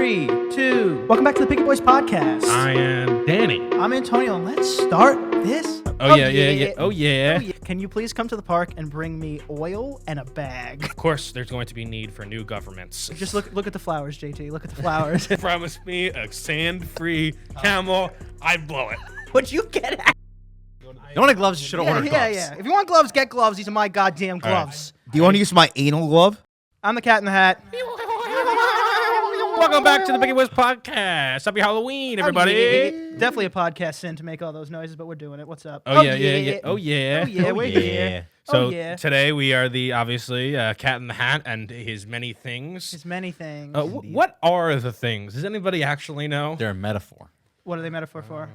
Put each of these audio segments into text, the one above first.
3, 2. Welcome back to the Picky Boys podcast. I am Danny. I'm Antonio, and let's start this. Oh yeah. Can you please come to the park and bring me oil and a bag? Of course, there's going to be need for new governments. Just look at the flowers, JT. Look at the flowers. Promise me a sand-free camel. I'd blow it. Would you get it? You want gloves? You should have ordered gloves. Yeah. If you want gloves, get gloves. These are my goddamn gloves. Do you want to use my anal glove? I'm the cat in the hat. Welcome back to the Picky Boys podcast. Happy Halloween, everybody. Definitely a podcast sin to make all those noises, but we're doing it. What's up? Oh yeah. Oh yeah, we're here. So today we are the obviously Cat in the Hat and his many things. His many things. What are the things? Does anybody actually know? They're a metaphor. What are they metaphor for?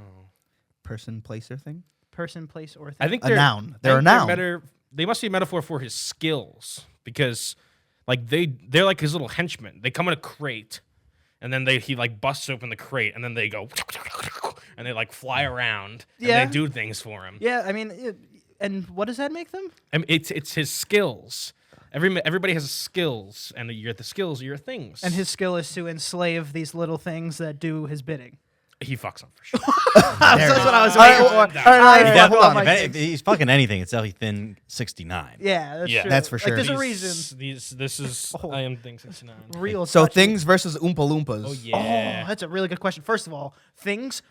Person, place, or thing? Person, place, or thing. I think A noun. They're a noun. They must be a metaphor for his skills because, like, they're like his little henchmen. They come in a crate, and then he like busts open the crate, and then they go and they like fly around and they do things for him. Yeah, I mean, and what does that make them? I mean, it's his skills. Everybody has skills, and you're the skills are your things. And his skill is to enslave these little things that do his bidding. He fucks them for sure. That's what I was waiting for. All right, hold on. If he's fucking anything, it's Ellie Thin 69. Yeah, that's true. That's for sure. Like, there's a reason. This is I am thing 69. Real. So touchy. things versus Oompa Loompas. Oh yeah. Oh, that's a really good question. First of all, things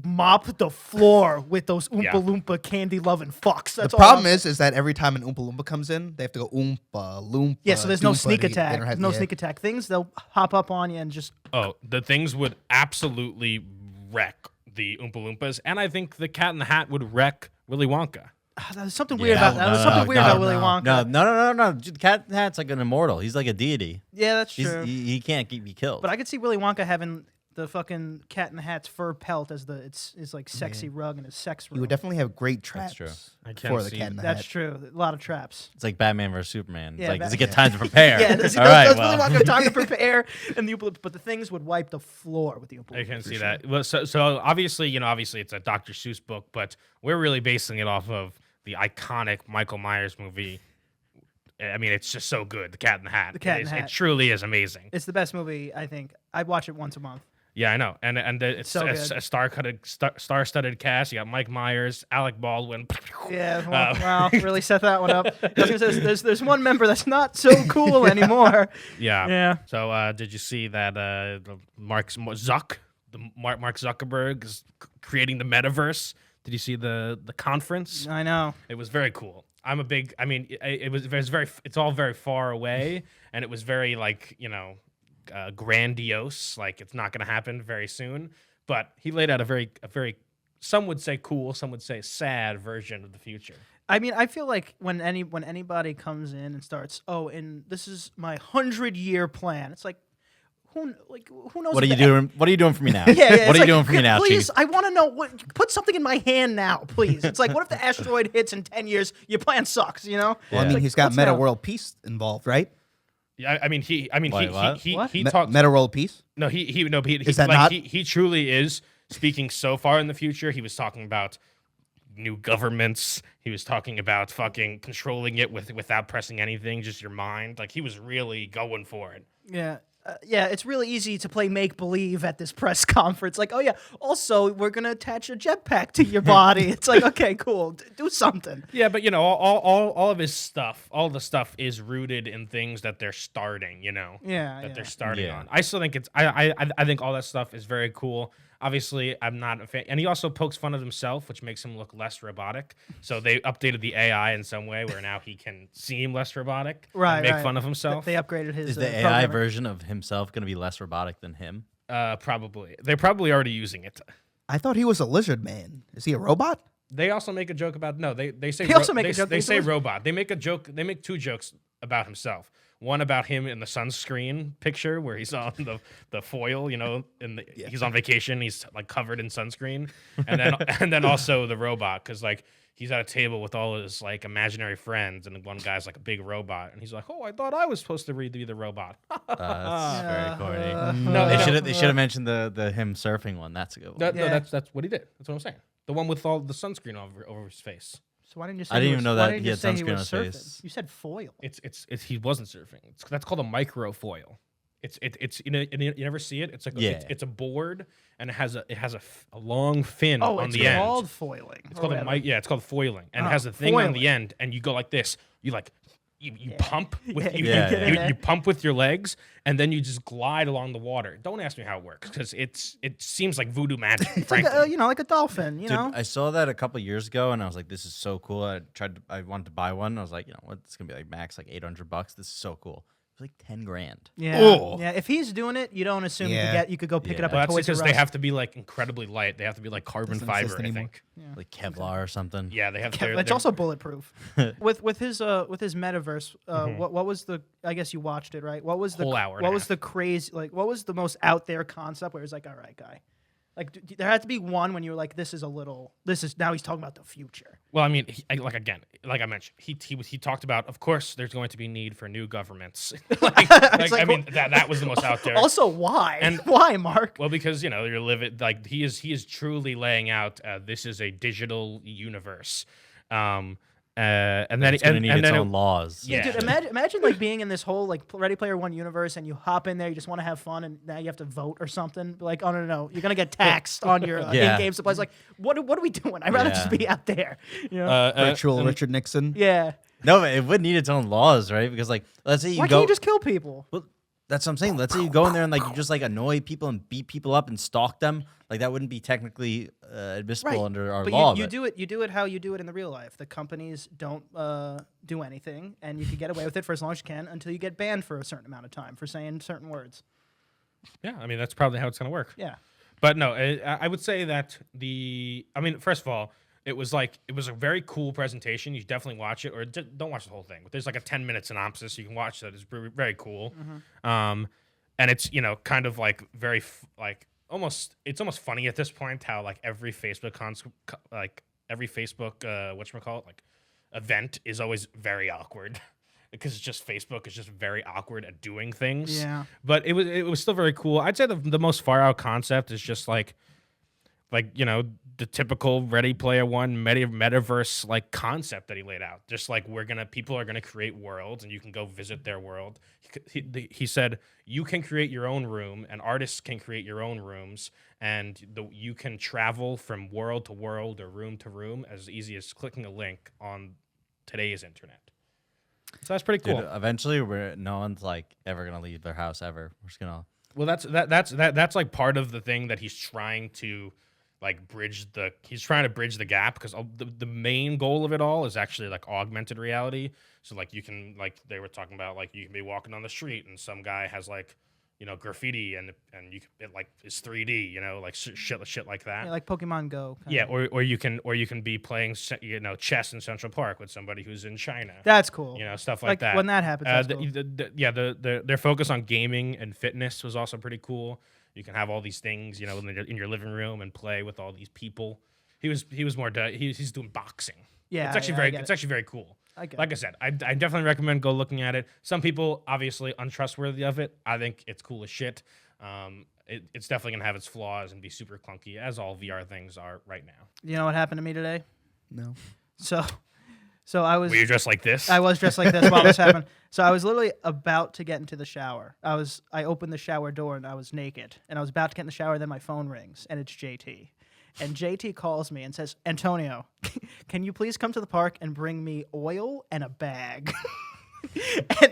mop the floor with those Oompa Loompa candy loving fucks. That's The problem is that every time an Oompa Loompa comes in, they have to go Oompa Loompa. Yeah, so there's no sneak attack. There's No sneak attack. Things, they'll hop up on you and just. Oh, the things would absolutely wreck the Oompa Loompas, and I think the Cat in the Hat would wreck Willy Wonka. There's something weird about that. There's something weird about Willy Wonka. No. The Cat in the Hat's like an immortal. He's like a deity. Yeah, that's true. He can't be killed. But I could see Willy Wonka having the fucking Cat in the Hat's fur pelt as his like sexy rug and his sex room. You would definitely have great traps. That's true. For the Cat in the Hat. That's true. A lot of traps. It's like Batman versus Superman. Yeah, Does he get time to prepare? Yeah, does All right, Willy Wonka have time to prepare? And but the things would wipe the floor with the Oompa Loompa. I can see that. Well, so obviously it's a Dr. Seuss book, but we're really basing it off of the iconic Michael Myers movie. I mean, it's just so good. The Cat in the Hat. The Cat in the Hat. It truly is amazing. It's the best movie, I think. I watch it once a month. Yeah, I know, and it's so a star-studded cast. You got Mike Myers, Alec Baldwin. Yeah, wow, really set that one up. I was gonna say, there's one member that's not so cool anymore. Yeah. So did you see that Mark Zuckerberg is creating the Metaverse? Did you see the conference? I know. It was very cool. It's all very far away, and it was very grandiose, like it's not going to happen very soon. But he laid out a very some would say cool, some would say sad version of the future. I mean, I feel like when anybody comes in and starts, and this is my 100-year plan. It's like, who knows? What are you doing? What are you doing for me now? Yeah. What are you doing for me now, Please, Chief? I want to know. Put something in my hand now, please. It's like, what if the asteroid hits in 10 years? Your plan sucks, you know? Well, I mean, he's got Meta World Peace involved, right? Yeah, he What? talks Meta World Peace? No, he truly is speaking so far in the future. He was talking about new governments. He was talking about fucking controlling it without pressing anything, just your mind. Like, he was really going for it. Yeah. It's really easy to play make-believe at this press conference. Like, also, we're going to attach a jetpack to your body. It's like, okay, cool. Do something. Yeah, but, all of his stuff, all the stuff is rooted in things that they're starting, they're starting on. I still think I think all that stuff is very cool. Obviously, I'm not a fan. And he also pokes fun of himself, which makes him look less robotic. So they updated the AI in some way where now he can seem less robotic. Right, and make fun of himself. They upgraded his Is the AI version of himself going to be less robotic than him? Probably. They're probably already using it. I thought he was a lizard man. Is he a robot? They also make a joke about they say They say robot. They make a joke. They make two jokes about himself. One about him in the sunscreen picture where he's on the foil, he's on vacation, he's like covered in sunscreen, and then also the robot because like he's at a table with all his like imaginary friends, and one guy's like a big robot, and he's like, "Oh, I thought I was supposed to be the robot." That's very corny. No, they should have mentioned the him surfing one. That's a good one. That's what he did. That's what I'm saying. The one with all the sunscreen over his face. So why didn't you say I didn't even know that he had sunscreen on his surfing? face. You said foil. It's he wasn't surfing. That's called a microfoil. It's you never see it. It's like Yeah. it's a board and it has a long fin Oh, on it's the end. called foiling. It's called it's called foiling, and Oh, it has a thing on the foiling. end, and you go like this. You pump with Yeah. you pump with your legs, and then you just glide along the water. Don't ask me how it works because it seems like voodoo magic. It's like frankly, like a dolphin. You Dude, know. I saw that a couple years ago, and I was like, "This is so cool." I wanted to buy one. I was like, you know what? It's gonna be like max like $800. This is so cool. It's like 10 grand. Yeah, Oh. yeah. If he's doing it, you don't assume Yeah. you could go pick it Yeah. up well, at that's Toys R because Us. they have to be like incredibly light. They have to be like carbon Doesn't fiber. exist I anymore. think. Like Kevlar or something. Yeah, they have. It's also bulletproof. with his metaverse, what was the? I guess you watched it, right? What was the Whole hour and What a was half. the crazy? Like, what was the most out there concept where it's like, all right, guy, like there had to be one when you were like, this is now he's talking about the future. Well, I mean, like I mentioned, he talked about. Of course, there's going to be need for new governments. like, I mean, that was the most out there. Also, why? And- Why, Mark? Well, because you're living like he is truly laying out. This is a digital universe, and then It's gonna need its then own laws. Yeah. Dude, imagine like being in this whole like Ready Player One universe, and you hop in there, you just want to have fun, and now you have to vote or something. Like, oh no, you're gonna get taxed on your Yeah. in-game supplies. Like, what are we doing? I'd rather just Yeah. be out there. You know? Virtual Richard Nixon. Yeah. No, it would need its own laws, right? Because like, let's say you Why go. can't you just kill people? Well, that's what I'm saying. Let's say you go in there and like you just like annoy people and beat people up and stalk them. Like that wouldn't be technically admissible under our But law. you do it how you do it in the real life. The companies don't do anything, and you can get away with it for as long as you can until you get banned for a certain amount of time for saying certain words. Yeah, I mean that's probably how it's going to work. Yeah. But no, I would say that first of all, it was a very cool presentation. You should definitely watch it, or don't watch the whole thing. But there's like a 10-minute synopsis you can watch that is very cool. And it's kind of like almost funny at this point how like every Facebook whatchamacallit, like event is always very awkward. Because it's just Facebook is just very awkward at doing things. Yeah. But it was still very cool. I'd say the most far out concept is just like the typical Ready Player One metaverse like concept that he laid out. Just like people are gonna create worlds and you can go visit their world. He said you can create your own room and artists can create your own rooms and you can travel from world to world or room to room as easy as clicking a link on today's internet. So that's pretty cool. Dude, eventually, no one's like ever gonna leave their house ever. We're just gonna. Well, that's like part of the thing that he's trying to like bridge the gap because the main goal of it all is actually like augmented reality. So like you can they were talking about like you can be walking on the street and some guy has like graffiti and you can, it like is 3D like shit like that. Yeah, like Pokemon Go. Yeah, or you can be playing chess in Central Park with somebody who's in China. That's cool. Stuff like that. When that happens, that's cool. Their focus on gaming and fitness was also pretty cool. You can have all these things, in your living room and play with all these people. He's doing boxing. Yeah, it's actually very cool. Like I said, I definitely recommend go looking at it. Some people obviously untrustworthy of it. I think it's cool as shit. It's definitely gonna have its flaws and be super clunky, as all VR things are right now. You know what happened to me today? No. So I was. Were you dressed like this? I was dressed like this while this happened. So I was literally about to get into the shower. I opened the shower door and I was naked, and I was about to get in the shower. Then my phone rings and it's JT, and JT calls me and says, "Antonio, can you please come to the park and bring me oil and a bag?"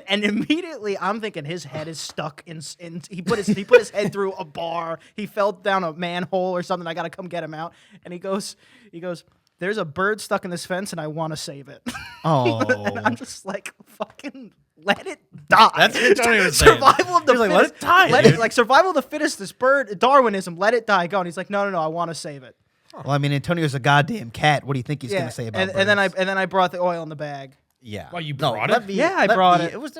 and immediately I'm thinking his head is stuck in he put his head through a bar. He fell down a manhole or something. I got to come get him out. And he goes, "There's a bird stuck in this fence and I want to save it." Oh. And I'm just like, fucking let it die. That's what Antonio was saying. Survival of the He was fittest. like, let it die, dude. Like survival of the fittest, this bird, Darwinism, let it die, go. And he's like, no, I want to save it. Well, I mean, Antonio's a goddamn cat. What do you think he's gonna say about and then birds? I brought the oil in the bag. Yeah. Well, you brought it? Yeah, I brought it. It was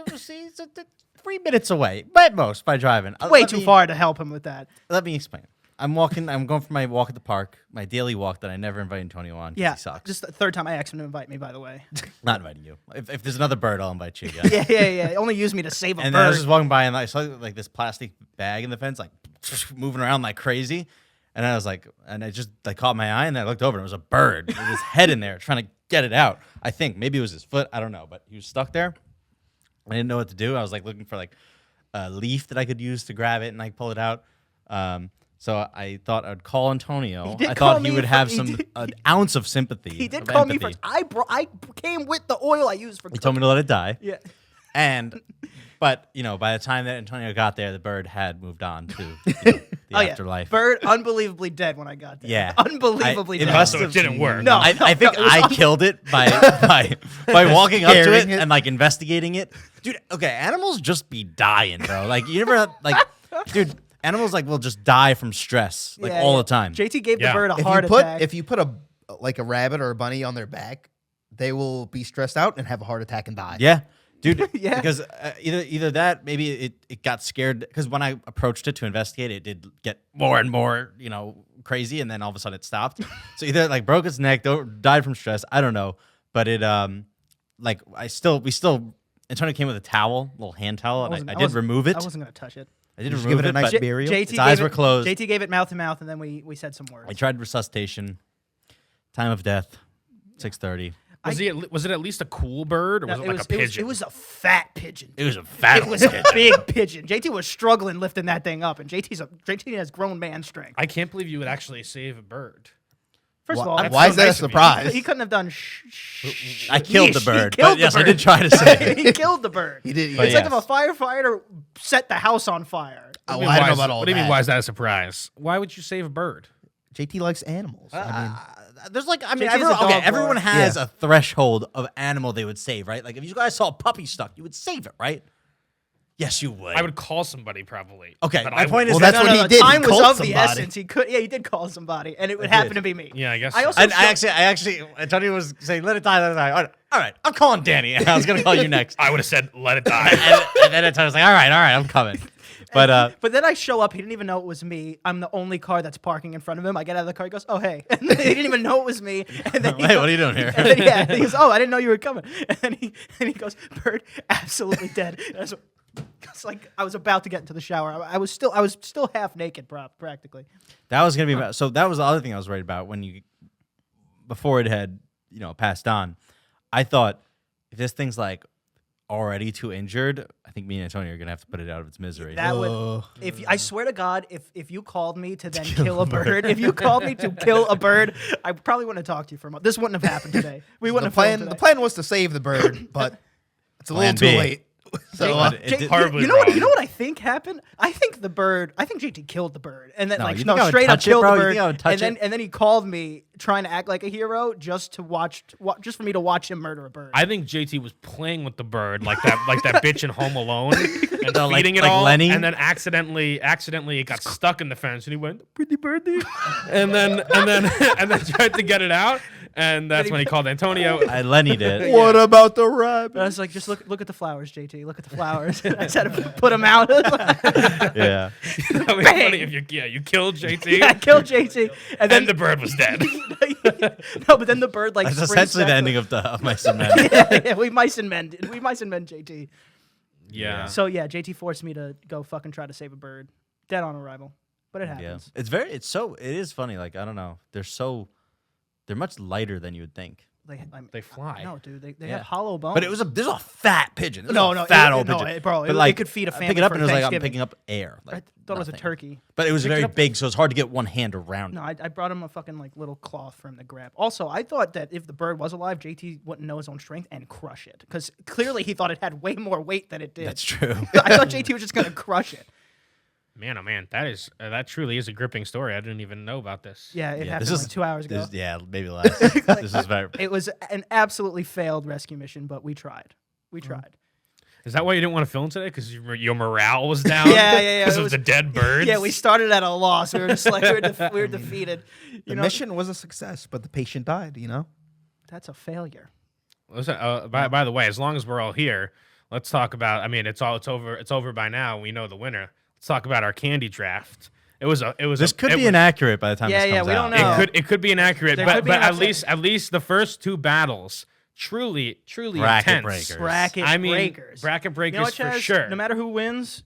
3 minutes away, at most, by driving. Way too far to help him with that. Let me explain. I'm going for my walk at the park, my daily walk that I never invite Antonio on. 'Cause Yeah, he sucks. just the third time I asked him to invite me, by the way. Not inviting you. If there's another bird, I'll invite you again. yeah. Only use me to save a And bird. then I was just walking by and I saw like this plastic bag in the fence, like moving around like crazy. And I was like, and it just like caught my eye, and I looked over, and it was a bird with his head in there trying to get it out. I think maybe it was his foot. I don't know, but he was stuck there. I didn't know what to do. I was like looking for like leaf that I could use to grab it and like pull it out. So I thought I'd call Antonio. did I call thought he me would for- have he some did- an ounce of sympathy. He did of call me empathy. first. I came with the oil I used for He told me to let it die. Yeah. But by the time that Antonio got there, the bird had moved on to the afterlife. Bird unbelievably dead when I got there. Yeah. Unbelievably It dead. must So have it didn't work. No. I think it was I killed it by walking up to it, Scaring it. and like investigating it. Dude, okay, animals just be dying, bro. Like you never like dude, animals like will just die from stress like Yeah, all yeah. the time. JT gave the Yeah. bird a If heart you put attack. if you put a rabbit or a bunny on their back, they will be stressed out and have a heart attack and die. Yeah. Dude, Yeah. because either that, maybe it got scared because when I approached it to investigate, it did get more and more, crazy, and then all of a sudden it stopped. So either like broke its neck, died from stress, I don't know, but it Antonio came with a towel, a little hand towel, and I did remove it. I wasn't gonna touch it. I did Just remove give it a nice but burial. JT its eyes gave were it- closed. JT gave it mouth to mouth, and then we said some words. I tried resuscitation. Time of death, 6:30. Was it at least a cool bird, or was No, it like a pigeon? It was a fat pigeon. It was a fat It was a big pigeon. JT was struggling lifting that thing up, and JT has grown man strength. I can't believe you would actually save a bird. First of all, That's Why so is that a nice of you. surprise? he couldn't have done. I killed the Yeesh, he bird, killed but the yes, I bird. did try to save it. He killed the bird. He did. But It's like if yes. a firefighter set the house on fire. Oh, What do you I mean, don't know why about all What do you mean? that. Why is that a surprise? Why would you save a bird? JT likes animals. I mean, There's like, I mean, JT's a dog everyone bar. has Yeah. a threshold of animal they would save, right? Like if you guys saw a puppy stuck, you would save it, right? Yes, you would. I would call somebody probably. Okay, but my I point is Well, that that's what he no, did. He Time was called of the somebody. essence. He could. Yeah, he did call somebody, and it would I happen did. to be me. Yeah, I guess. I so. also. And I actually, Antonio was saying, let it die, let it die. All right, I'm calling Danny. And I was going to call you next. I would have said, "Let it die." and then Antonio was like, all right, I'm coming. But But then I show up. He didn't even know it was me. I'm the only car that's parking in front of him. I get out of the car. He goes, "Oh hey," and then he didn't even know it was me. And then he Hey, goes- what are you doing here? And then, yeah, he goes, "Oh, I didn't know you were coming." And then he goes, "Bird, absolutely dead." And I was, it's like I was about to get into the shower. I was still half naked, practically. that was going to be, so that was the other thing I was worried about before it had, passed on. I thought if this thing's like already too injured, I think me and Antonio are going to have to put it out of its misery. That would, Ugh. I swear to God, if you called me to then kill a bird, if you called me to kill a bird, I probably wouldn't have talked to you for a month. This wouldn't have happened today. We the wouldn't have plan. filmed The today. plan was to save the bird, but it's a little Plan too B. late. So But it did- horribly you know what? wrong. You know what I think happened? I think JT killed the bird, and then No, like you think I would straight up touch it, killed bro? the You bird, think I would touch and then he called me trying to act like a hero just to just for me to watch him murder a bird. I think JT was playing with the bird like that bitch in Home Alone and No, like- feeding it like all, Lenny? and then accidentally it got stuck in the fence, and he went pretty birdie, and then tried to get it out, and that's when he called Antonio. I Lenny'd it. what about the rabbit? I was like, just look at the flowers, JT. Look at the flowers. I said, put them out. Yeah. That would be Bang. funny if you killed JT, Yeah, I killed JT, and then and the bird was dead. no, but then the bird like That's springs essentially the back ending of my cement. yeah, we mice and men JT. Yeah. So yeah, JT forced me to go fucking try to save a bird, dead on arrival, but it Yeah. happens. It is funny. Like, I don't know. They're much lighter than you would think. They fly. No, dude, they Yeah. have hollow bones. But there's a fat pigeon. There's No, a no, fat it- old no, pigeon. it- bro, But, it like, could feed a I family pick it up for and it was like I'm Thanksgiving. picking up air. Like, I thought it was a nothing. turkey. But it was Picked very it up- big, so it's hard to get one hand around No, it. I brought him a fucking like little cloth for him to grab. Also, I thought that if the bird was alive, JT wouldn't know his own strength and crush it because clearly he thought it had way more weight than it did. That's true. I thought JT was just gonna crush it. Man, oh man, that truly is a gripping story. I didn't even know about this. Yeah, it Yeah, happened like 2 hours ago. Yeah, maybe less. This is very. It was an absolutely failed rescue mission, but we tried. We Mm-hmm. tried. Is that why you didn't want to film today? Because your morale was down. Yeah. Because It of was- the dead birds. Yeah, we started at a loss. We were just like we were defeated. You The know, mission was a success, but the patient died. that's a failure. Listen, by the way, as long as we're all here, let's talk about. I mean, it's over by now. We know the winner. Let's talk about our candy draft. This could be inaccurate by the time Yeah, this yeah, comes we out. don't know. It could be inaccurate, There but could be an at upset. least the first two battles truly Bracket intense. breakers. Bracket I mean, breakers. bracket breakers You know what, for Chaz? sure. No matter who wins,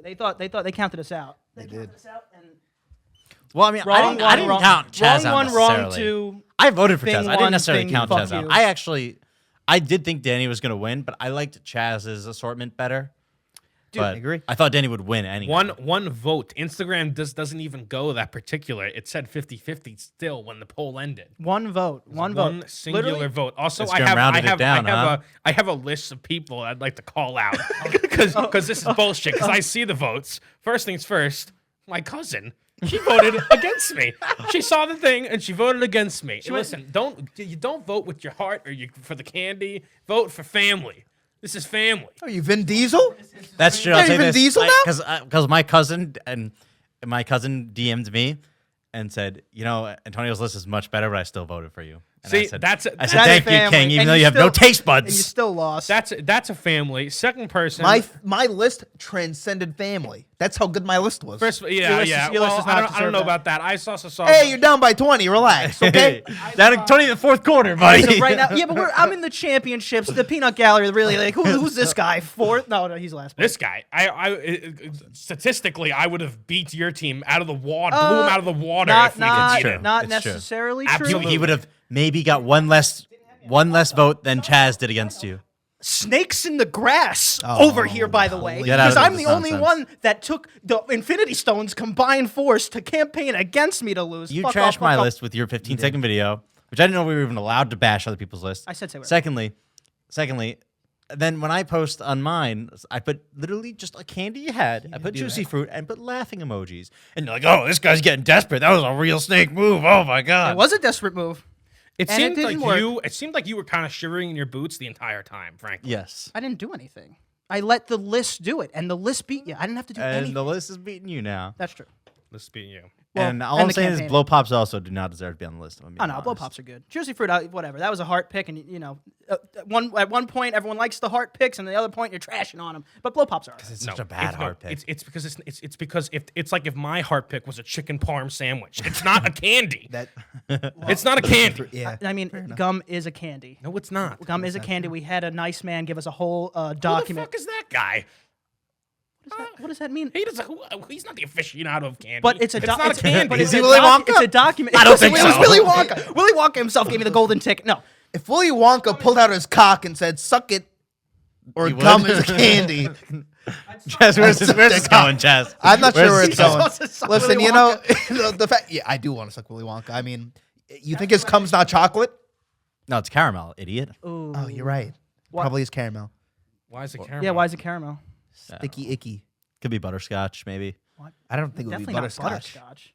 they thought they counted us out. They They counted did. us out and Well, I mean, I didn't wrong, count Chazz wrong out one, wrong necessarily. two. I voted for Thing Chazz. I one, didn't necessarily thing count fuck Chazz you. out. I did think Danny was going to win, but I liked Chazz's assortment better. Dude, but I agree. I thought Danny would win anyway. One vote. Instagram doesn't even go that particular. It said 50-50 still when the poll ended. One vote. One vote. One singular Literally, vote. Also, Instagram rounded it down, I have a list of people I'd like to call out because this is bullshit. Because I see the votes. First things first, my cousin. She voted against me. She saw the thing and she voted against me. Listen, you don't vote with your heart or for the candy. Vote for family. This is family. Are you Vin Diesel? That's true. Yeah, I'll say even this, Diesel now? because my cousin DM'd me and said, Antonio's list is much better, but I still voted for you. And See, I said, that's thank you, family. King, even And though you have no still- taste buds. And you still lost. that's a family. Second person. My list transcended family. That's how good my list was. First, Your yeah, list yeah. is- your list Well, does not I don't deserve know that. about that. I saw. Hey, you're down by 20. Relax, okay? Down to 20 in the fourth quarter, buddy. So right now, yeah, but I'm in the championships. The peanut gallery, really, like, who's this guy? Fourth? No, he's last. This guy, statistically, I would have beat your team out of the water, blew him out of the water if we could beat him. Not It's true. necessarily Absolutely. true. He would have maybe got one less vote than Chazz did against you. Snakes in the grass over here, by the way, Get out because of I'm this the only nonsense. one that took the Infinity Stones combined force to campaign against me to lose. You Fuck trashed off, my fuck off. list with your 15-second video, which I didn't know we were even allowed to bash other people's lists. I said say whatever. Secondly, then when I post on mine, I put literally just a candy you had. I put juicy fruit and put laughing emojis. And you're like, oh, this guy's getting desperate. That was a real snake move. Oh my god. It was a desperate move. It And seemed it like didn't work. it seemed like you were kind of shivering in your boots the entire time, frankly. Yes. I didn't do anything. I let the list do it, and the list beat you. I didn't have to do And anything. the list is beating you now. That's true. Let's beat you. Well, and all and I'm the saying is campaign. blow pops also do not deserve to be on the list. Oh no, blow pops are good. Juicy fruit, whatever. That was a heart pick, and at one point everyone likes the heart picks, and the other point you're trashing on them. But blow pops are. Alright. It's such a bad heart pick. It's because it's because it's like if my heart pick was a chicken parm sandwich. It's not a candy. It's not a candy. Yeah. I mean, gum is a candy. No, it's not. Gum is a candy. We had a nice man give us a whole Who the document. fuck is that guy? What does that mean? He doesn't. He's not the aficionado of candy. But it's a not a candy. But Is it's he a Willy Wonka? It's a document. I don't think It was so. Willy Wonka. Willy Wonka himself gave me the golden ticket. No, If Willy Wonka pulled out his cock and said, suck it, or You would? gum is candy, Chaz, where's this going, Chaz? I'm not sure where it's He's going. supposed to suck Listen, Willy you know, the fact, yeah, I do want to suck Willy Wonka. I mean, you think his cum's not chocolate? No, it's caramel, idiot. Ooh. Oh, you're right. What? Probably is caramel. Why is it caramel? Yeah, why is it caramel? Sticky icky. Could be butterscotch, maybe. I don't think it would be Definitely not butterscotch. butterscotch.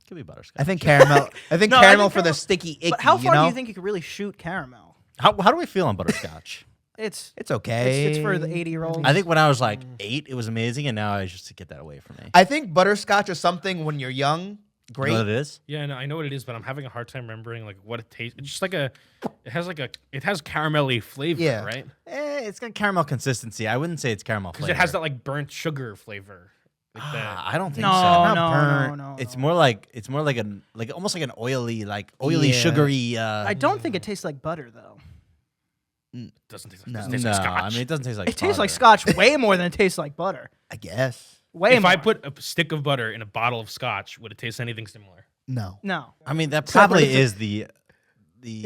Could be butterscotch. I think caramel. I think No, I caramel think for the caramel- sticky icky. But how far you know? do you think you could really shoot caramel? How do we feel on butterscotch? It's It's okay. it's for the 80-year-olds. I think when I was like 8, it was amazing, and now I just get that away from me. I think butterscotch is something when you're young. You know what Great. it is? Yeah, no, I know what it is, but I'm having a hard time remembering like what it tastes. It's just like it has caramelly flavor, Yeah. right? It's got caramel consistency. I wouldn't say it's caramel Because flavor. it has that like burnt sugar flavor. Like I don't think No, so. no, Not burnt. no, It's no. more like almost like an oily, Yeah. sugary. I don't think it tastes like butter though. it doesn't taste like, No. doesn't taste No, like scotch. I mean it doesn't taste like. It tastes like butter. scotch way more than it tastes like butter. I guess. Way if more. I put a stick of butter in a bottle of scotch, would it taste anything similar? No. no I mean that Except for probably the- is the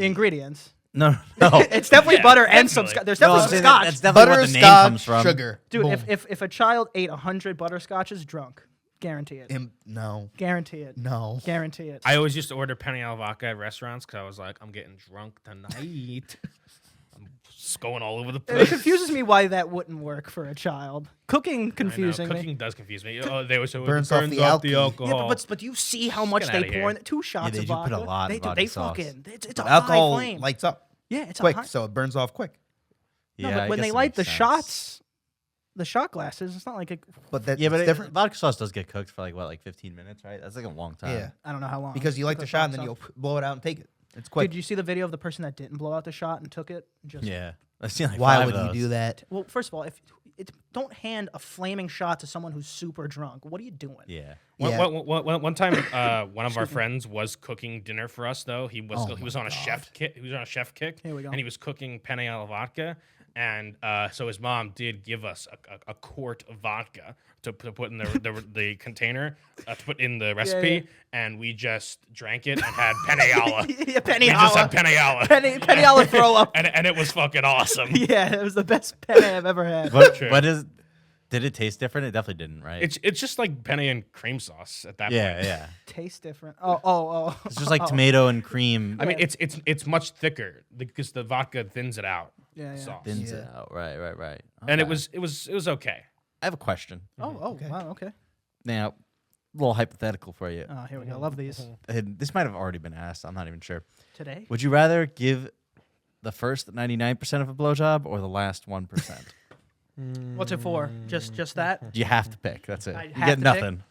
ingredients. no. It's definitely Yeah, butter and some definitely. scotch. There's No, definitely I'm some saying scotch. That's definitely where the name comes Butterscotch, from. sugar. Dude, Boom. if a child ate 100 butterscotches drunk, guarantee it. No. Guarantee it. No. Guarantee it. I always used to order penny al vodka at restaurants because I was like, I'm getting drunk tonight. I'm just going all over the It place. confuses me why that wouldn't work for a child. Cooking I know, confusing me. cooking does confuse me. Oh, they always say, Burns it off burns the off the alcohol. Yeah, alcohol. but you see how much Get they outta pour here. in it. 2 shots they of do put vodka. a lot they of do. vodka They sauce. fucking. It's a high Alcohol flame. lights up Yeah, it's quick, a high. so it burns off quick. No, Yeah, but I when guess they it light makes the sense. shots, the shot glasses, it's not like a. But that's Yeah, but different. vodka sauce does get cooked for like 15 minutes, right? That's like a long time. Yeah. I don't know how long. Because you like the Cook shot and then sauce. you'll blow it out and take it. It's quick. Did you see the video of the person that didn't blow out the shot and took it? Just Yeah. I've seen like Why 5 would of you those. do that? Well, first of all, don't hand a flaming shot to someone who's super drunk. What are you doing? Yeah. One, Yeah. one time, one of our friends was cooking dinner for us. Though he was Oh he was my on a chef kick. He was on a chef kick. Here we go. And he was cooking penne alla vodka. And so his mom did give us a quart of vodka to put in the container to put in the recipe, and we just drank it and had penne alla. Yeah, penny We just alla. had penne alla. Penny alla throw up. And it was fucking awesome. Yeah, it was the best penny I've ever had. What, True. what is Did it taste different? It definitely didn't, right? It's just like penne and cream sauce at that yeah, point. yeah. Tastes different. Oh. It's just like tomato and cream. I mean, it's much thicker because the vodka thins it out. Yeah. Sauce. thins it out. Right. And it Okay. was okay. I have a question. Okay. Wow. Okay. Now, a little hypothetical for you. Oh, here we go. Love these. And this might have already been asked. I'm not even sure. Today? Would you rather give the first 99% of a blowjob or the last 1%? What's it for? Just that? You have to pick. That's it. I You have get to pick? nothing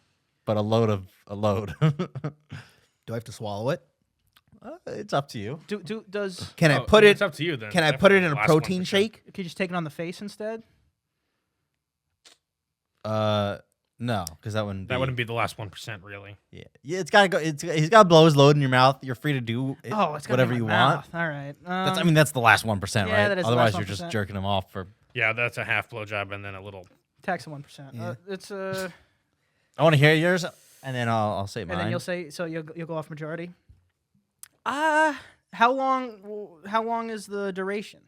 but a load. Do I have to swallow it? It's up to you. Does Can I Oh, put it? It's up to you then. Can I put it Definitely in a the last protein 1%. shake? Can you just take it on the face instead? No, because that wouldn't. That wouldn't be the last 1%, really. Yeah. It's gotta go. He's gotta blow his load in your mouth. You're free to do It's gotta whatever be you my mouth. want. All right. I mean, that's the last 1%, yeah, right? that is the Otherwise, last you're just 1%. jerking him off for. Yeah, that's a half blowjob and then a little. tax of 1%. Yeah. It's I want to hear yours, and then I'll say mine. and then you'll say so you'll go off majority. How long is the duration?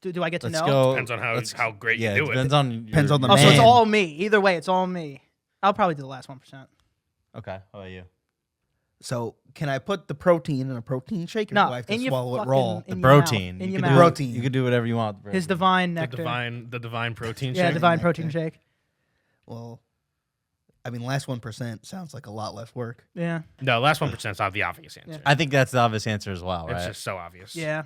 Do I get to Let's know? go. Depends on how great yeah, you it do depends it. on. Depends on the Oh, so it's man. all me. Either way, it's all me. I'll probably do the last 1%. Okay. How about you? So can I put the protein in a protein shake, or No, do I have in to your swallow it fucking- raw? in The your protein. mouth, in You your can mouth. do Protein. You can do whatever you want. with His protein. divine The nectar. divine protein Yeah, shake. divine Nectar. protein shake. Well, I mean, last 1% sounds like a lot less work. Yeah. No, last 1% is not the obvious answer. I think that's the obvious answer as well, It's right? just so obvious. Yeah.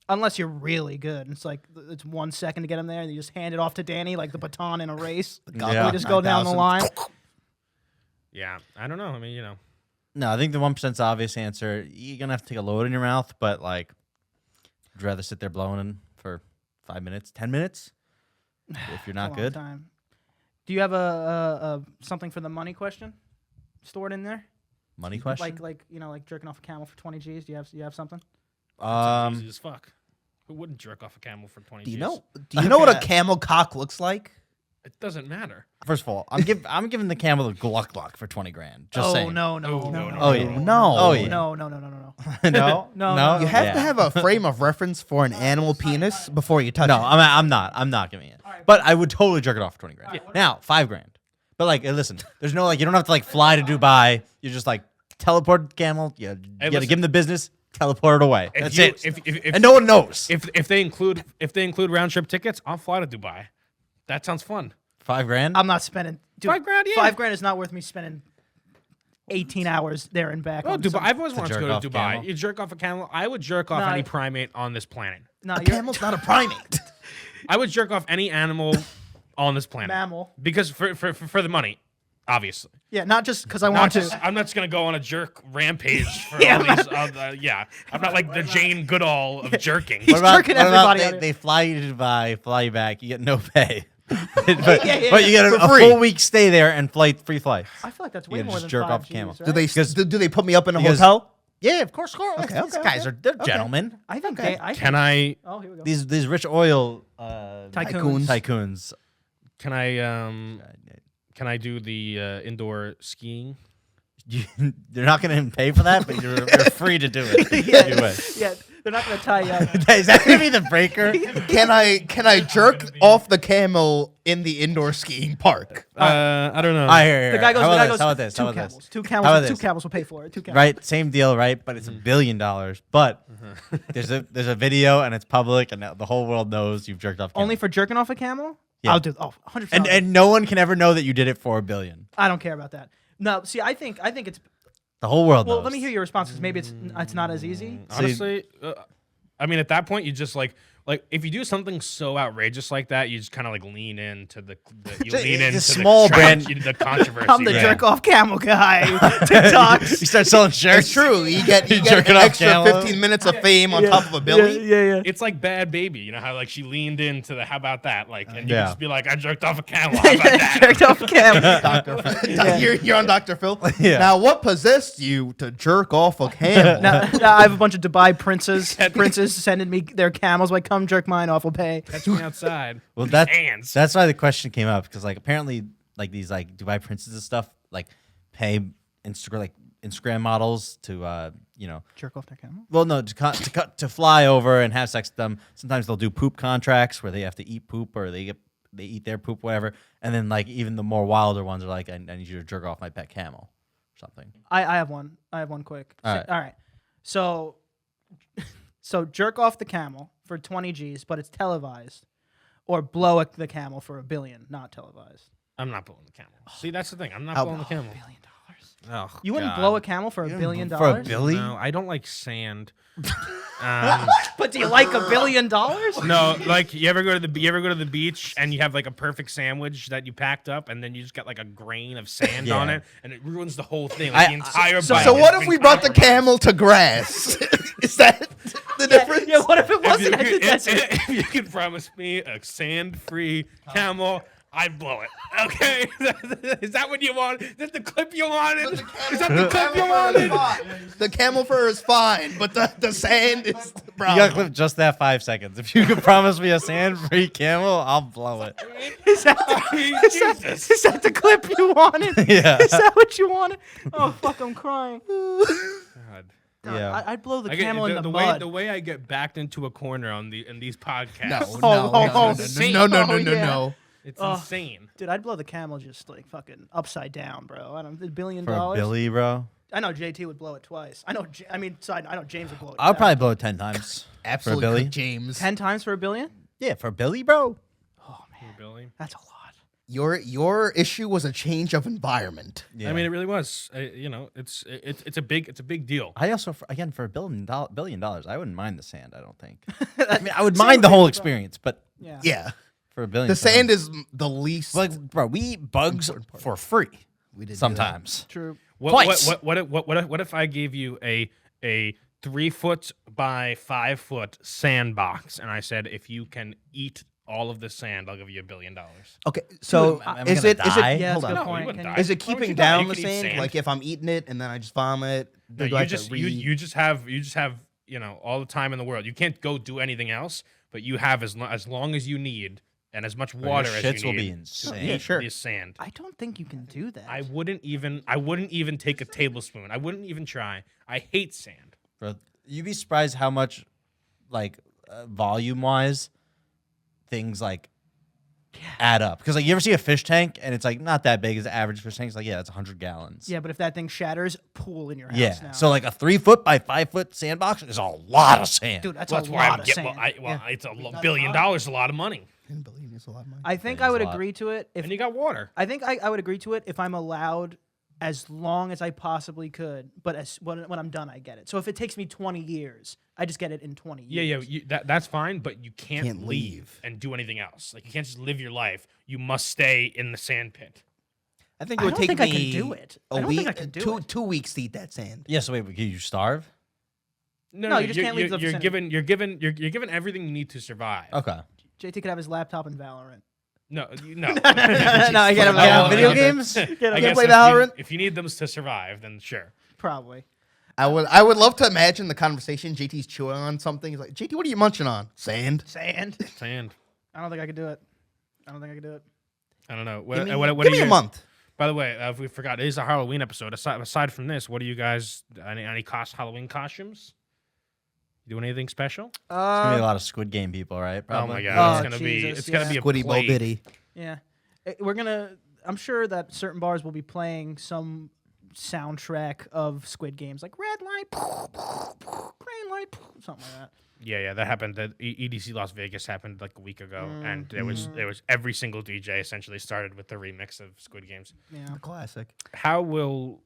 Unless you're really good. It's like it's 1 second to get him there, and you just hand it off to Danny like the baton in a race. Yeah. We just go down the 9,000. line. Yeah, I don't know. I mean, No, I think the 1%'s the obvious answer. You're gonna have to take a load in your mouth, but like, would you rather sit there blowing in for 5 minutes, 10 minutes, if you're not It's a long good? time. Do you have a something for the money question stored in there? Money question. Like jerking off a camel for 20 G's. Do you have something? that's easy as fuck. Who wouldn't jerk off a camel for 20 Do you Gs? know? Do you know what a Okay. camel cock looks like? It doesn't matter. First of all, I'm giving the camel the Gluck Gluck for 20 grand. Just oh saying. no. Oh, yeah. No. Oh, yeah. No. no, No. You have Yeah. to have a frame of reference for an animal penis before you touch No, it. I'm not giving it. But I would totally jerk it off for 20 grand. Now, 5 grand. But like, listen, there's no like, you don't have to like fly to Dubai. You just like teleport the camel. You gotta listen. give him the business. Teleport it away. If That's you- it. If, And no one knows. if they include round trip tickets, I'll fly to Dubai. That sounds fun. 5 grand. I'm not spending. Dude, 5 grand, yeah. 5 grand is not worth me spending 18 hours there and back. Oh, on Dubai! some- I've always wanted to jerk go off to Dubai. camel? You jerk off a camel. I would jerk off No, any primate on this planet. No, A you're camel's not a primate. I would jerk off any animal on this planet. mammal. Because for the money, obviously. Yeah, not just because I Not want just, to. I'm not just gonna go on a jerk rampage for Yeah, all these. Yeah, I'm not like the Jane Goodall of jerking. He's jerking everybody out they, here. they fly you to Dubai, fly you back. You get no pay. but, yeah, but you get For a free. full week stay there and free flight. I feel like that's You way gotta more just than jerk 5 off Gs, camel. right? Do they Because- do they put me up in a because- hotel? Yeah, of course. Okay, These okay, guys okay. they're Okay. gentlemen. I think Okay. they. I Can think, I? Oh, here we go. These rich oil Tycoons. tycoons. Can I do the indoor skiing? They're not going to pay for that, but you're free to do it. Yeah. You wish. Yeah, they're not going to tie you up. Is that going to be the breaker? Can I jerk off the camel in the indoor skiing park? I don't know. I hear. The guy goes. How the about guy this? goes. How about this? Two How about camels. this? Two How about camels. Two this? camels will pay for it. Two camels. Right, same deal, right? But it's $1 billion. But there's a video and it's public and the whole world knows you've jerked off. Only camels. for jerking off a camel. Yeah. I'll do. 100%. and no one can ever know that you did it for $1 billion. I don't care about that. No, see, I think it's. The whole world Well, knows. let me hear your response because maybe it's not as easy. Honestly, I mean, at that point, you just like if you do something so outrageous like that, you just kind of like lean into the small brand- the controversy. I'm the right? jerk off camel guy. TikToks. you start selling shirts. It's true. You get jerking an off extra camel. 15 minutes of fame on top of a billy. Yeah. It's like Bad Baby, you know how like she leaned into the how about that, like, and you Yeah. can just be like, I jerked off a camel. How about that? Jerked off a camel. Dr. Phil. You're on Dr. Phil. Yeah. Now, what possessed you to jerk off a camel? now I have a bunch of Dubai princes sending me their camels. Like, come jerk mine off. We'll pay. Catch me outside. Well, with that's these hands. that's why the question came up because like apparently like these like Dubai princes and stuff like pay Instagram models to Jerk off their camel. well no to fly over and have sex with them. Sometimes they'll do poop contracts where they have to eat poop or they get they eat their poop, whatever. And then like even the more wilder ones are like, I need you to jerk off my pet camel, or something. I have one. I have one quick. All right. All right. So jerk off the camel for 20 G's, but it's televised, or blow the camel for $1 billion, not televised. I'm not blowing the camel. See, that's the thing. I'm not I'll- blowing the camel. $1 billion. Oh, You wouldn't God. blow a camel for $1 billion? For a billy? No, I don't like sand. But do you like $1 billion? No, like you ever go to the beach and you have like a perfect sandwich that you packed up and then you just got like a grain of sand on Yeah. it and it ruins the whole thing. Like the entire bite So has what if been we brought the compromised. camel to grass? Is that the difference? Yeah, what if it If you, wasn't at the could, desert? if you could promise me a sand-free camel, I'd blow it. Okay, is that what you want? Is that the clip you wanted? Is that the clip you wanted? The camel fur is fine, but the sand is the You problem. gotta clip just that 5 seconds. If you could promise me a sand-free camel, I'll blow it. Is that Jesus. is that the clip you wanted? Yeah. Is that what you wanted? Oh, fuck, I'm crying. God. Yeah. I'd blow the I get- camel in the way mud. the way I get backed into a corner in these podcasts. No, Oh, no, oh, no. yeah. It's Oh. insane. Dude, I'd blow the camel just like fucking upside down, bro. I don't $1 billion. For a billy, bro. I know JT would blow it twice. I know. I know James would blow it. I'll twice. probably blow it 10 times. Absolutely, For a billy? cook James. 10 times for $1 billion. Yeah, for a billy, bro. Oh man, Billy. that's a lot. Your issue was a change of environment. Yeah. I mean, it really was. It's a big deal. I also, for $1 billion, I wouldn't mind the sand. I don't think. I mean, I would mind the whole experience, but Yeah. Yeah, for $1 billion, the sand is the least. like, bro, we eat bugs for free. We did do that. Sometimes. True. Twice. What if I gave you a 3-foot by 5-foot sandbox and I said if you can eat all of the sand, I'll give you $1 billion. Okay, so am I is gonna it die? Yeah, hold that's a on. good point. you wouldn't Can die. Is it Why would keeping you die? down You the could eat sand? sand. Like if I'm eating it and then I just vomit, No, do I you have to just you just have all the time in the world. You can't go do anything else, but you have as long as you need and as much water as shits you will need. be to insane. eat Yeah, sure. This sand. I don't think you can do that. I wouldn't even take a tablespoon. I wouldn't even try. I hate sand. Bro, you'd be surprised how much, like, volume-wise, things, like, add up. Because, like, you ever see a fish tank, and it's, like, not that big as the average fish tank. It's like, yeah, it's 100 gallons. Yeah, but if that thing shatters, pool in your house Yeah. now. So, like, a 3-foot by 5-foot sandbox is a lot of sand. dude, that's Well, a that's why lot I'm of getting. sand. It's $1 billion. A lot of money. $10 billion is a lot of money. I think That I is would a lot. agree to it if And you got water. I think I would agree to it if I'm allowed as long as I possibly could. But when I'm done, I get it. So if it takes me 20 years, I just get it in 20 years. Yeah. That's fine, but you can't Can't leave leave. and do anything else. Like you can't just live your life. You must stay in the sand pit. I think I it would don't take think I me can do it. a I don't week, think I can do it. 2 weeks to eat that sand. Yeah, so wait, can you starve? No, you just can't leave the You're vicinity. given everything you need to survive. Okay. JT could have his laptop in Valorant. No, No, I get him. Oh, video I games? I Can't guess play if Valorant? if you need them to survive, then sure. Probably. I would love to imagine the conversation. JT's chewing on something. He's like, JT, what are you munching on? Sand. Sand. Sand. I don't think I could do it. I don't think I could do it. I don't know. Give me, What give are me a you- month. By the way, if we forgot, it is a Halloween episode. Aside from this, what do you guys? Any Halloween costumes? You doing anything special? It's going to be a lot of Squid Game people, right? Oh Probably. my Oh, god, it's gonna Jesus, be a Squiddy plague. Bobiddy. Yeah. I'm sure that certain bars will be playing some soundtrack of Squid Games, like red light, green light, something like that. Yeah, that happened. That EDC Las Vegas happened like a week ago, and there was every single DJ essentially started with the remix of Squid Games. Yeah. The classic. How will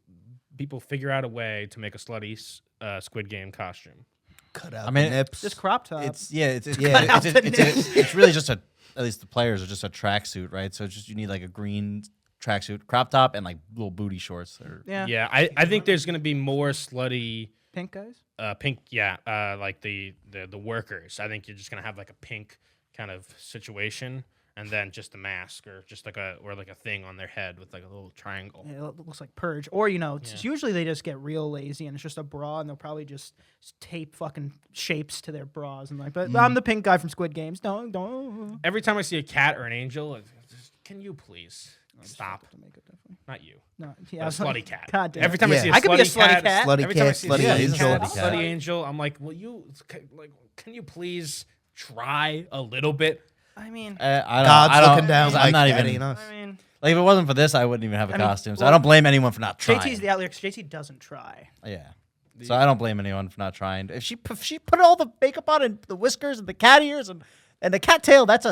people figure out a way to make a slutty Squid Game costume? Cut out I mean, the nips. Just crop top. It's really just at least the players are just a tracksuit, right? So it's just you need like a green tracksuit, crop top, and like little booty shorts. Or yeah. Yeah, I think there's gonna be more slutty Pink guys. pink. Yeah, like the workers. I think you're just gonna have like a pink kind of situation, and then just a mask or just like a thing on their head with like a little triangle. Yeah, it looks like Purge. Or, it's usually they just get real lazy and it's just a bra and they'll probably just tape fucking shapes to their bras and like, but I'm the pink guy from Squid Games. No, don't. Every time I see a cat or an angel, it's just, can you please stop? To make it different. Not you. No, A yeah, I was like, slutty cat. God damn. Every time I Yeah. see a I could be a slutty slutty cat. Slutty every time I cat, see a slutty slutty angel. cat, Slutty slutty cat. angel, I'm like, will you can you please try a little bit? I mean, God's looking down I'm like not that even. ain't us. I mean, Like if it wasn't for this, I wouldn't even have a I mean, costume. So well, I don't blame anyone for not trying. JT's the outlier 'cause JT doesn't try. Yeah. So I don't blame anyone for not trying. If she put all the makeup on and the whiskers and the cat ears and the cat tail, that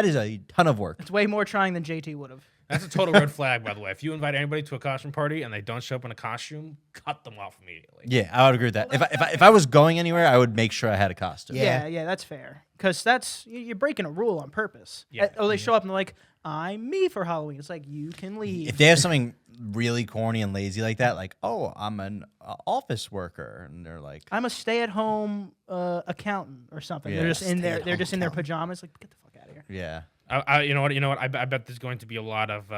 is a ton of work. It's way more trying than JT would have. That's a total red flag, by the way. If you invite anybody to a costume party and they don't show up in a costume, cut them off immediately. Yeah, I would agree with that. If I was going anywhere, I would make sure I had a costume. Yeah. Yeah, that's fair. Because you're breaking a rule on purpose. Yeah. Oh, they show up and they're like, I'm me for Halloween. It's like, you can leave. If they have something really corny and lazy like that, like, oh, I'm an office worker, and they're like, I'm a stay-at-home accountant or something. Yeah. They're just in there. They're Stay-at-home just in their accountant. pajamas. Like, get the fuck out of here. yeah, You know what? I bet there's going to be a lot of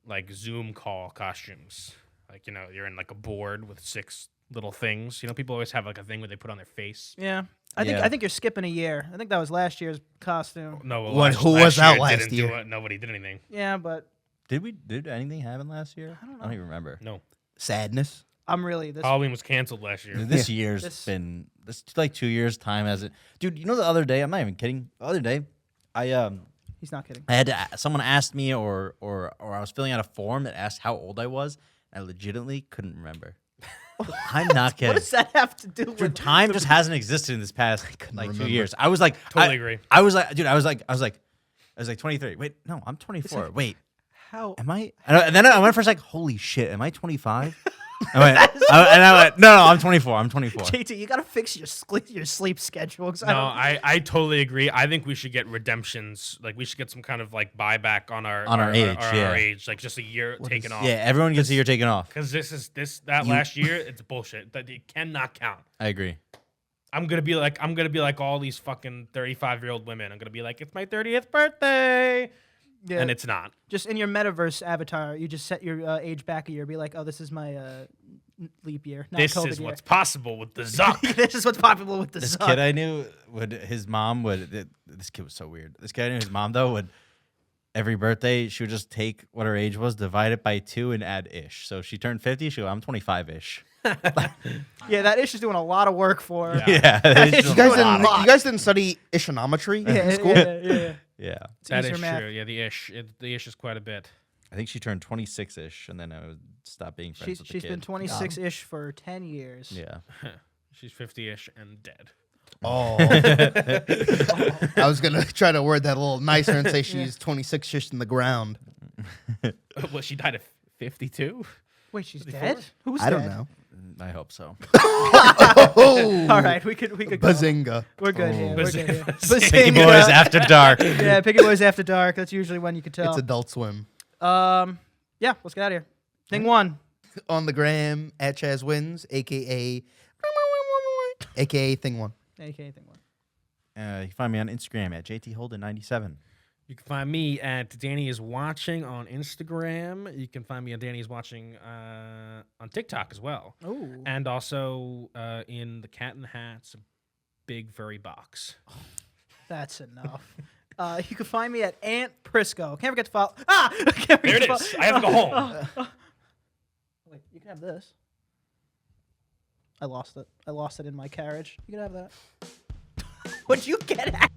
like Zoom call costumes. Like, you know, you're in like a board with 6 little things. You know, people always have like a thing where they put on their face. Yeah. I think you're skipping a year. I think that was last year's costume. No, well, Who was out year last didn't year? do it. Nobody did anything. Yeah, but did anything happen last year? I don't even remember. No. Sadness. I'm really this. Halloween was canceled last year. This year's This- been this like 2 years time has it, dude. You know the other day, I'm not even kidding. The other day, He's not kidding. I had to. Someone asked me, or I was filling out a form that asked how old I was. I legitimately couldn't remember. I'm not kidding. What does that have to do Dude, with time just hasn't existed in this past like 2 remember. years. I was like, Totally agree. I was like, dude, I was like 23. Wait, no, I'm 24. Wait, how? am I? And then I went for a sec. Holy shit, am I 25? I went, no, I'm 24. I'm 24. JT, you gotta fix your sleep schedule. 'Cause No, I totally agree. I think we should get redemptions. Like we should get some kind of like buyback on our age, yeah. our age, like just a year taken off. Yeah, everyone gets a year taken off. Because that last year, it's bullshit. That it cannot count. I agree. I'm gonna be like all these fucking 35-year-old women. I'm gonna be like, it's my 30th birthday, Yeah. and it's not. Just in your metaverse avatar, you just set your age back a year. Be like, oh, this is my leap year. Not This COVID is year. what's possible with the Zuck. This is what's popular with the This Zuck. kid I knew his mom would. This kid was so weird. This kid I knew, his mom though would. Every birthday, she would just take what her age was, divide it by 2, and add ish. So she turned 50. She go, I'm 25-ish. Yeah, that ish is doing a lot of work for her. Yeah. Yeah, You You guys didn't study Ishinometry in school? Yeah. yeah. It's That easier is math. true. Yeah, the ish is quite a bit. I think she turned 26-ish, and then I would stop being friends with the She's kid. been 26-ish for 10 years. Yeah. She's 50-ish and dead. Oh. I was going to try to word that a little nicer and say she's 26-ish in the ground. Well, she died at 52. Wait, she's 54? dead? Who's I dead? don't know. I hope so. Oh, All right, we could go. Bazinga. We're good here. We're good here. Picky Bazinga. Boys After Dark. Yeah, Picky Boys After Dark. That's usually when you could tell. It's Adult Swim. Yeah, let's get out of here. Thing 1. On the gram, at Chazz Wins, a.k.a. Thing 1. AKA Thing 1. You can find me on Instagram at JTHolden97. You can find me at Danny is Watching on Instagram. You can find me on Danny is Watching on TikTok as well. Oh. And also in the Cat in the Hat's big furry box. That's enough. You can find me at Aunt Prisco. Can't forget to follow. Ah! Can't There forget it to is. I have to go home. Wait, you can have this. I lost it. I lost it in my carriage. You can have that. What'd you get at?